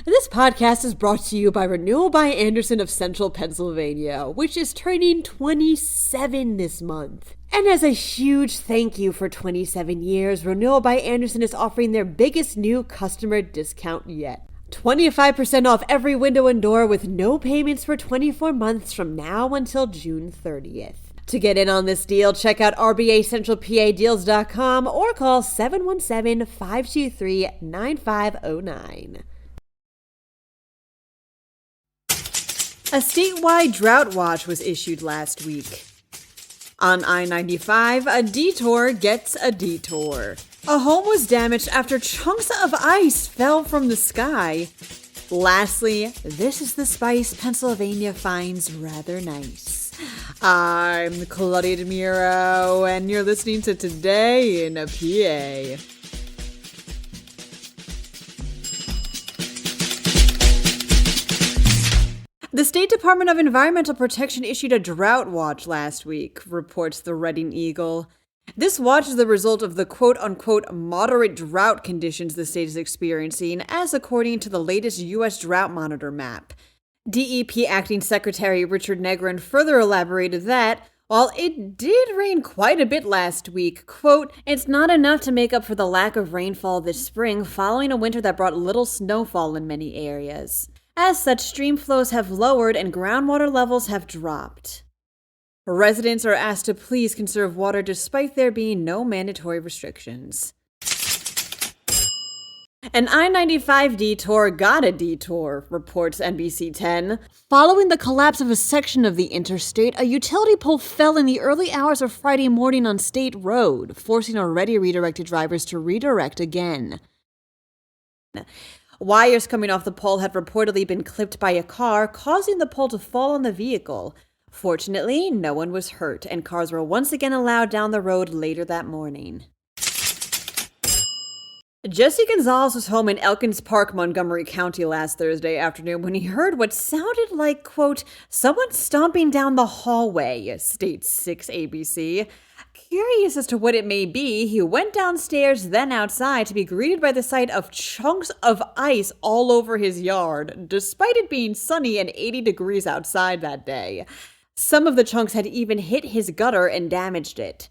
This podcast is brought to you by Renewal by Andersen of Central Pennsylvania, which is turning 27 this month. And as a huge thank you for 27 years, Renewal by Andersen is offering their biggest new customer discount yet. 25% off every window and door with no payments for 24 months from now until June 30th. To get in on this deal, check out rbacentralpadeals.com or call 717-523-9509. A statewide drought watch was issued last week. On I-95, a detour gets a detour. A home was damaged after chunks of ice fell from the sky. Lastly, this is the spice Pennsylvania finds rather nice. I'm Claudia Dimuro, and you're listening to Today in a PA. The State Department of Environmental Protection issued a drought watch last week, reports the Reading Eagle. This watch is the result of the quote-unquote moderate drought conditions the state is experiencing, as according to the latest U.S. Drought Monitor map. DEP Acting Secretary Richard Negrin further elaborated that, while it did rain quite a bit last week, quote, it's not enough to make up for the lack of rainfall this spring following a winter that brought little snowfall in many areas. As such, stream flows have lowered and groundwater levels have dropped. Residents are asked to please conserve water despite there being no mandatory restrictions. An I-95 detour got a detour, reports NBC 10. Following the collapse of a section of the interstate, a utility pole fell in the early hours of Friday morning on State Road, forcing already redirected drivers to redirect again. Wires coming off the pole had reportedly been clipped by a car, causing the pole to fall on the vehicle. Fortunately, no one was hurt, and cars were once again allowed down the road later that morning. Jesse Gonzalez was home in Elkins Park, Montgomery County last Thursday afternoon when he heard what sounded like, quote, someone stomping down the hallway, states 6 ABC. Curious as to what it may be, he went downstairs, then outside, to be greeted by the sight of chunks of ice all over his yard, despite it being sunny and 80 degrees outside that day. Some of the chunks had even hit his gutter and damaged it.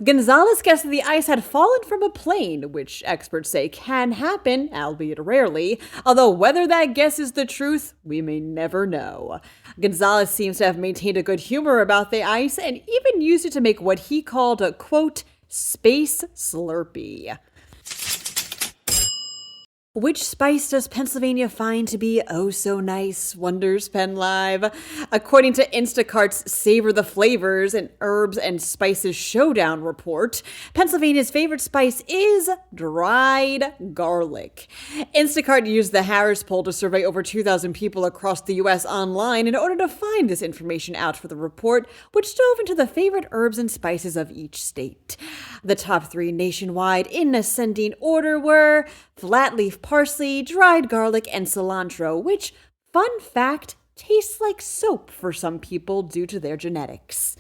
Gonzalez guessed that the ice had fallen from a plane, which experts say can happen, albeit rarely, although whether that guess is the truth, we may never know. Gonzalez seems to have maintained a good humor about the ice and even used it to make what he called a, quote, space slurpee. Which spice does Pennsylvania find to be oh so nice, wonders PennLive? According to Instacart's Savor the Flavors, an herbs and spices showdown report, Pennsylvania's favorite spice is dried garlic. Instacart used the Harris poll to survey over 2,000 people across the U.S. online in order to find this information out for the report, which dove into the favorite herbs and spices of each state. The top 3 nationwide in ascending order were flat-leaf parsley, dried garlic, and cilantro, which, fun fact, tastes like soap for some people due to their genetics.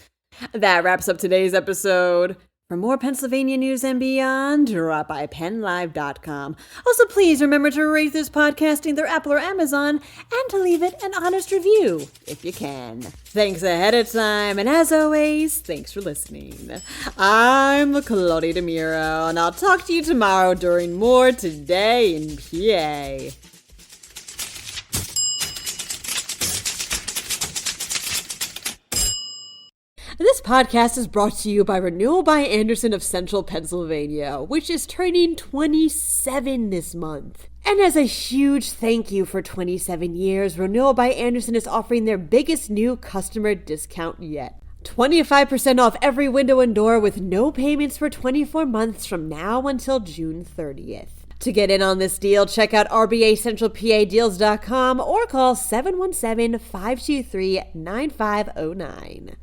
That wraps up today's episode. For more Pennsylvania news and beyond, drop by PennLive.com. Also, please remember to rate this podcast either Apple or Amazon and to leave it an honest review if you can. Thanks ahead of time, and as always, thanks for listening. I'm Claudia Dimuro, and I'll talk to you tomorrow during more Today in PA. This podcast is brought to you by Renewal by Andersen of Central Pennsylvania, which is turning 27 this month. And as a huge thank you for 27 years, Renewal by Andersen is offering their biggest new customer discount yet. 25% off every window and door with no payments for 24 months from now until June 30th. To get in on this deal, check out rbacentralpadeals.com or call 717-523-9509.